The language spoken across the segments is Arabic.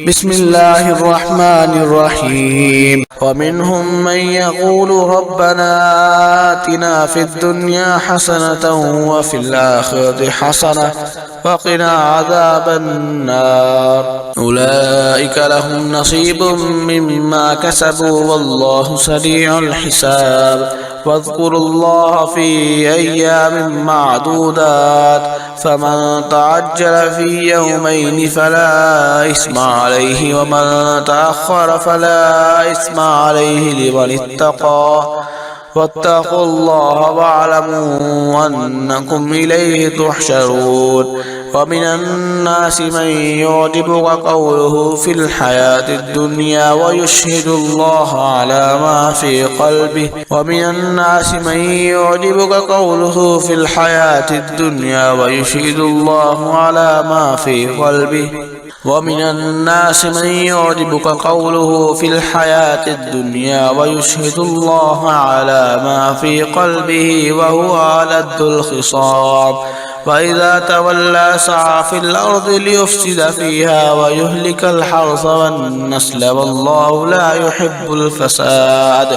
بسم الله الرحمن الرحيم. ومنهم من يقول ربنا آتنا في الدنيا حسنة وفي الآخرة حسنة وقنا عذاب النار. أولئك لهم نصيب مما كسبوا والله سريع الحساب. واذكروا الله في أيام معدودات فمن تعجل في يومين فلا إثم عليه ومن تأخر فلا إثم عليه لمن اتقى واتقوا الله واعلموا أنكم إليه تحشرون. ومن الناس من يعجبك قوله في الحياة الدنيا ويشهد الله على ما في قلبه ومن الناس من يعجبك قوله في الحياة الدنيا ويشهد الله على ما في قلبه ومن الناس من يعجبك قوله في الحياة الدنيا ويشهد الله على ما في قلبه وهو ألد الخصام. وإذا تولى سعى في الأرض ليفسد فيها ويهلك الحرث والنسل والله لا يحب الفساد.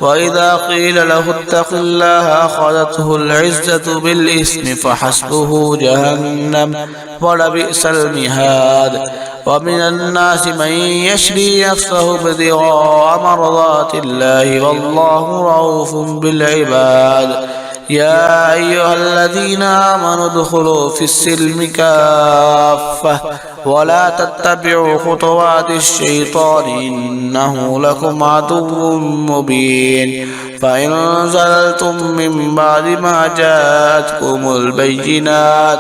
وإذا قيل له اتق الله أخذته العزة بالإثم فحسبه جهنم ولبئس المهاد. ومن الناس من يشري نفسه ابتغاء مرضات الله والله رؤوف بالعباد. يا أيها الذين آمنوا ادخلوا في السلم كافة ولا تتبعوا خطوات الشيطان إنه لكم عدو مبين. فإن زللتم من بعد ما جاءتكم البينات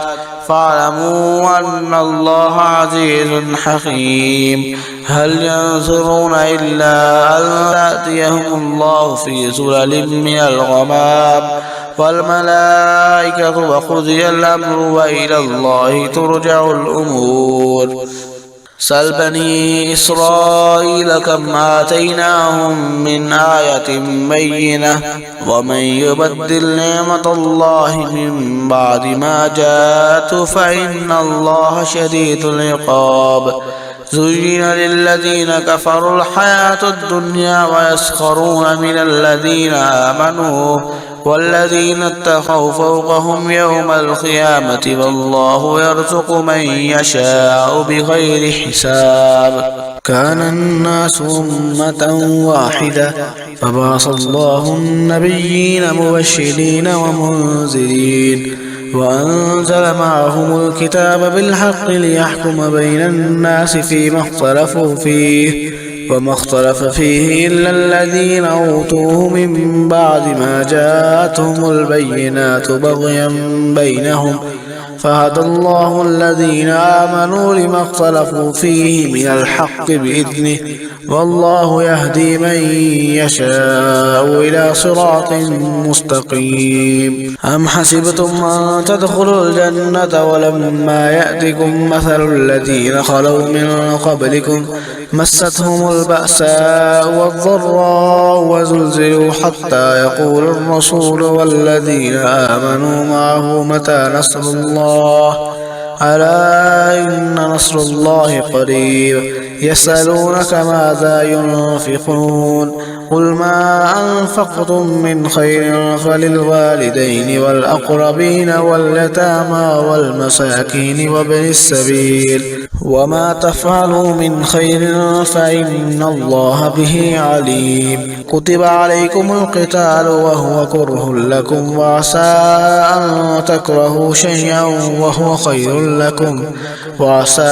فاعلموا أن الله عزيز حكيم. هل ينظرون إلا أن يأتيهم الله في ظلل من الغمام والملائكة وقضي الأمر وإلى الله ترجع الأمور. سل بني إسرائيل كم آتيناهم من آية بينة ومن يبدل نعمة الله من بعد ما جاءته فإن الله شديد العقاب. زين للذين كفروا الحياة الدنيا ويسخرون من الذين آمنوا والذين اتقوا فوقهم يوم القيامة والله يرزق من يشاء بغير حساب. كان الناس أمة واحدة فبعث الله النبيين مبشرين ومنذرين وأنزل معهم الكتاب بالحق ليحكم بين الناس فيما اختلفوا فيه وما اختلف فيه إلا الذين أوتوه من بعد ما جاءتهم البينات بغيا بينهم فهدى الله الذين آمنوا لما اختلفوا فيه من الحق بإذنه والله يهدي من يشاء إلى صراط مستقيم. أم حسبتم أن تدخلوا الجنة ولما يأتكم مثل الذين خلوا من قبلكم مستهم البأساء والضراء وزلزلوا حتى يقول الرسول والذين آمنوا معه متى نصر الله ألا إن نصر الله قريب. يسألونك ماذا ينفقون قل ما أنفقتم من خير فللوالدين والأقربين واليتامى والمساكين وابن السبيل وما تفعلوا من خير فإن الله به عليم. كتب عليكم القتال وهو كره لكم وعسى أن تكرهوا شيئا وهو خير لكم وعسى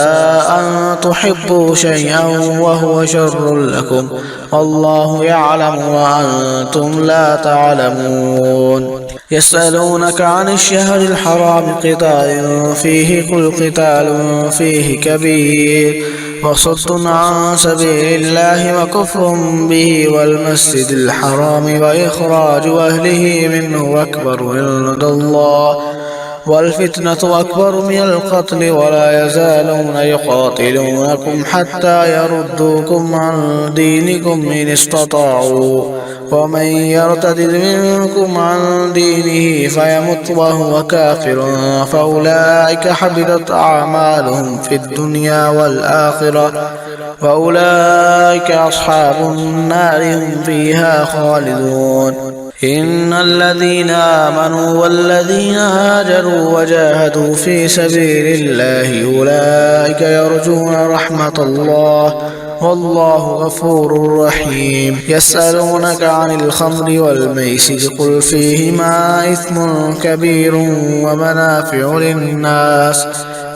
أن تحبوا شيئا وهو شر لكم والله يعلم وأنتم لا تعلمون. يسألونك عن الشهر الحرام قتال فيه قل قتال فيه كبير وصد عن سبيل الله وكفر به والمسجد الحرام وإخراج أهله منه أكبر عند الله والفتنة أكبر من القتل ولا يزالون يقاتلونكم حتى يردوكم عن دينكم إن استطاعوا ومن يرتد منكم عن دينه فيمت وهو كافر فأولئك حبطت أعمالهم في الدنيا والآخرة وأولئك أصحاب النار هم فيها خالدون. إن الذين آمنوا والذين هاجروا وجاهدوا في سبيل الله أولئك يرجون رحمة الله والله غفور رحيم. يسألونك عن الخمر والميسر قل فيهما إثم كبير ومنافع للناس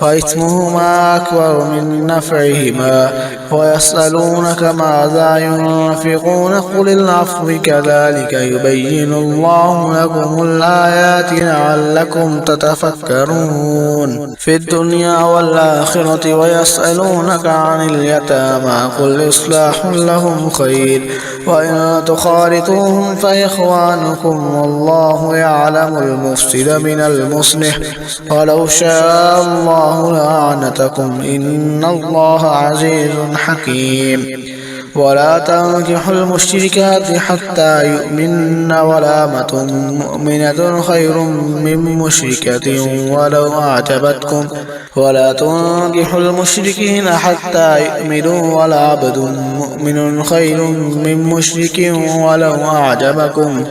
وإثمهما أكبر من نفعهما ويسألونك ماذا ينفقون قل العفو كذلك يبين الله لكم الآيات لعلكم تتفكرون في الدنيا والآخرة. ويسألونك عن اليتامى قل إصلاح لهم خير وإن تخالطوهم فإخوانكم والله يعلم المفسد من المصلح ولو شاء الله لأعنتكم إن الله عزيز حكيم. ولا تنكحوا المشركات حتى يؤمن ولأمة مؤمنة خير من مشركة ولو أعجبتكم ولا تنكحوا المشركين حتى يؤمنوا ولعبد مؤمن خير من مشرك ولو أعجبكم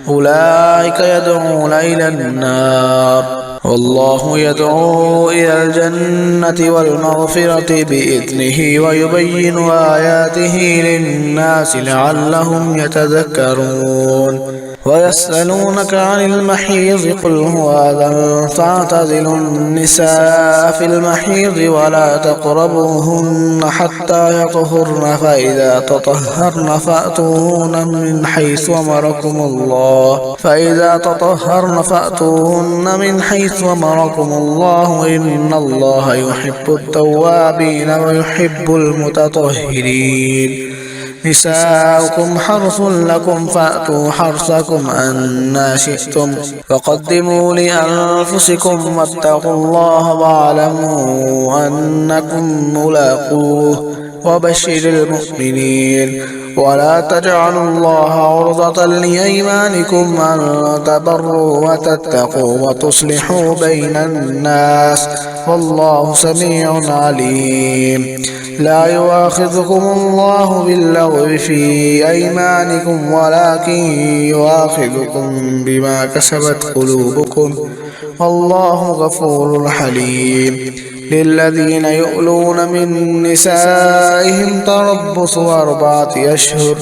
أولئك يدعون إلى النار والله يدعو إلى الجنة والمغفرة بإذنه ويبين آياته للناس لعلهم يتذكرون. ويسألونك عن المحيض قل هو أذى فاعتزلوا النساء في المحيض ولا تقربوهن حتى يطهرن فإذا تطهرن فأتوهن من حيث أمركم الله إن الله يحب التوابين ويحب المتطهرين. نساؤكم حرث لكم فأتوا حرثكم أنى شئتم وقدموا لأنفسكم واتقوا الله واعلموا أنكم ملاقوه وبشر المؤمنين. ولا تجعلوا الله عرضة لأيمانكم أن تبروا وتتقوا وتصلحوا بين الناس والله سميع عليم. لا يؤاخذكم الله باللغو في أيمانكم ولكن يؤاخذكم بما كسبت قلوبكم والله غفور حليم. للذين يؤلون من نسائهم تربص 4 أشهر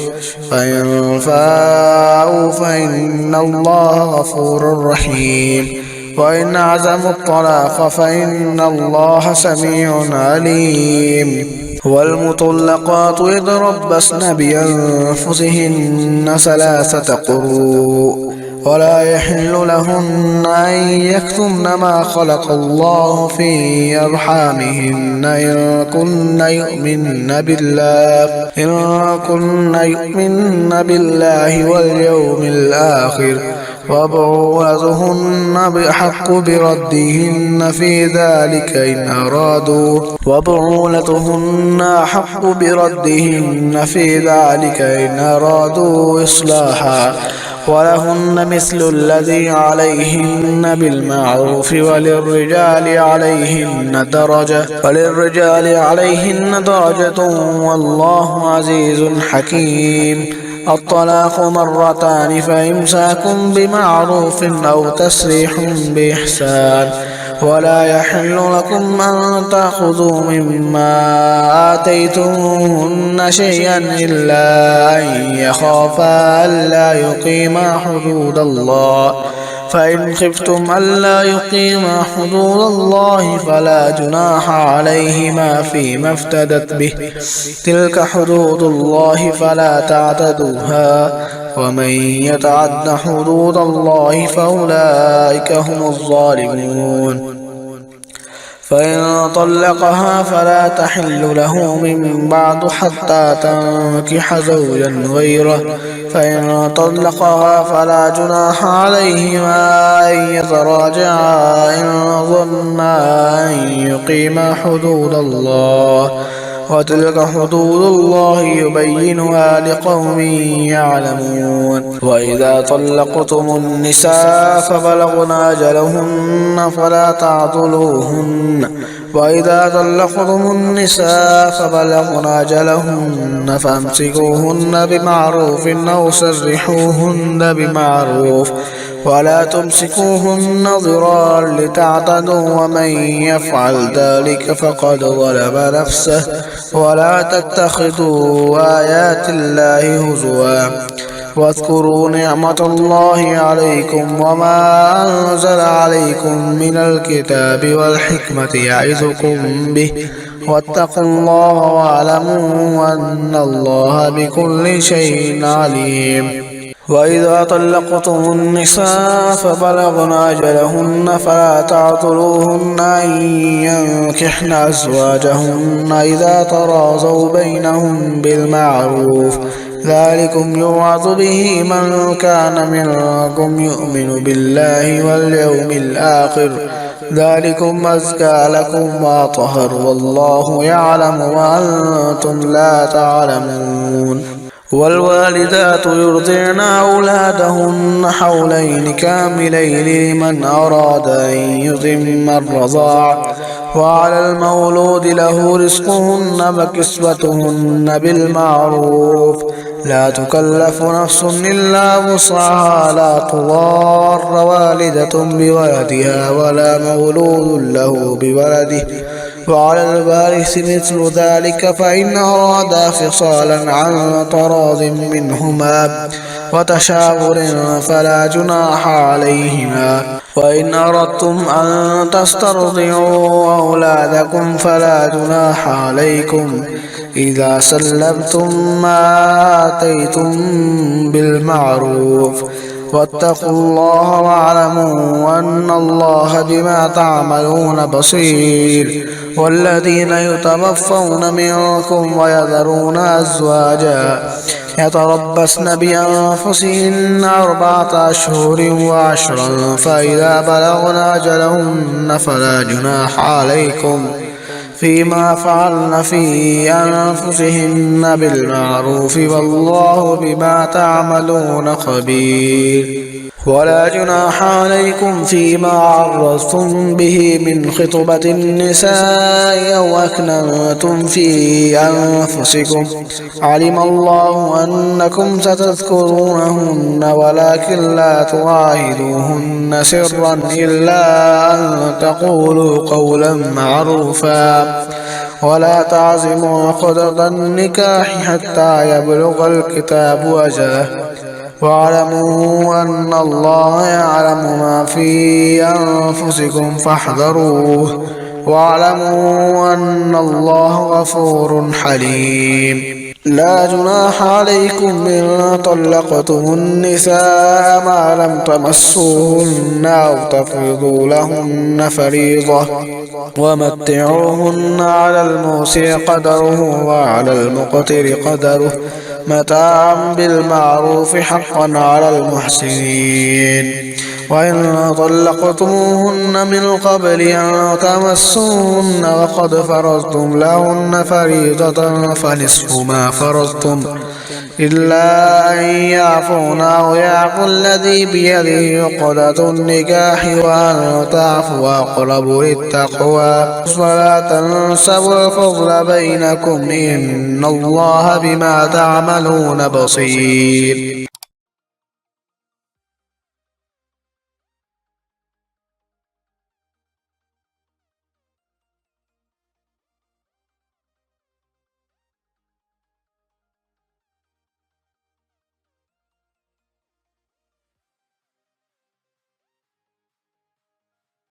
فإن فاءوا فإن الله غفور رحيم. وإن عزموا الطلاق فإن الله سميع عليم. والمطلقات يتربصن بأنفسهن 3 قروء ولا يحل لهن أن يكتمن ما خلق الله في أرحامهن إن كن يؤمن بالله واليوم الآخر وبعولتهن بحق بردهن في ذلك إن أرادوا إصلاحا ولهن مثل الذي عليهن بالمعروف وللرجال عليهن درجة والله عزيز حكيم. الطلاق 2 فإمساك بمعروف أو تسريح بإحسان. ولا يحل لكم أن تأخذوا مما آتيتموهن شيئا إلا أن يخافا ألا يقيما حدود الله فإن خفتم ألا يقيما حدود الله فلا جناح عليهما فيما افتدت به تلك حدود الله فلا تعتدوها ومن يتعد حدود الله فأولئك هم الظالمون. فإن طلقها فلا تحل له من بعد حتى تنكح زوجا غيره فإن طلقها فلا جناح عليهما أن يتراجعا إن ظنا أن يقيما حدود الله وتلك حدود الله يبينها لقوم يعلمون. وإذا طلقتم النساء فبلغن أجلهن فلا تعضلوهن فامسكوهن بمعروف أو سرحوهن بمعروف ولا تمسكوهن ضرارا لتعتدوا ومن يفعل ذلك فقد ظلم نفسه. ولا تتخذوا آيات الله هزوا واذكروا نعمة الله عليكم وما أنزل عليكم من الكتاب والحكمة يعظكم به واتقوا الله واعلموا أن الله بكل شيء عليم. وإذا طلقتم النساء فبلغن أجلهن فلا تعضلوهن أن ينكحن أزواجهن إذا تراضوا بينهم بالمعروف ذلكم يوعظ به من كان منكم يؤمن بالله واليوم الآخر ذلكم أزكى لكم وأطهر والله يعلم وأنتم لا تعلمون. والوالدات يرضعن أولادهن حولين كاملين لمن أراد أن يتم الرضاعة وعلى المولود له رزقهن وكسوتهن بالمعروف لا تكلف نفس إلا وسعها لا تضار والدة بولدها ولا مولود له بولده وعلى الوارث مثل ذلك فإن أرادا فصالا عن تراض منهما وتشاور فلا جناح عليهما. وإن أردتم أن تسترضعوا أولادكم فلا جناح عليكم إذا سلمتم ما آتيتم بالمعروف واتقوا الله واعلموا أن الله بما تعملون بصير. والذين يتوفون منكم ويذرون أزواجا يتربصن بأنفسهن 4 أشهر و10 فإذا بلغن أجلهن فلا جناح عليكم فيما فعلن في أنفسهن بالمعروف والله بما تعملون خبير. ولا جناح عليكم فيما عرضتم به من خطبة النساء أو أكننتم في أنفسكم علم الله أنكم ستذكرونهن ولكن لا تواعدوهن سرا إلا أن تقولوا قولا معروفا ولا تعزموا عقدة النكاح حتى يبلغ الكتاب أجله واعلموا أن الله يعلم ما في أنفسكم فاحذروه واعلموا أن الله غفور حليم. لا جناح عليكم إن طلقتم النساء ما لم تمسوهن أو تفرضوا لهن فريضة ومتعوهن على الموسع قدره وعلى المقتر قدره متاعا بالمعروف حقا على المحسنين. وإن طلقتموهن من قبل أن تمسوهن وقد فرضتم لهن فريضة فنصف ما فرضتم إلا أن يعفون أو يعفو الذي بيده عقدة النكاح وأن تعفوا أقرب للتقوى ولا تنسوا الفضل بينكم إن الله بما تعملون بصير.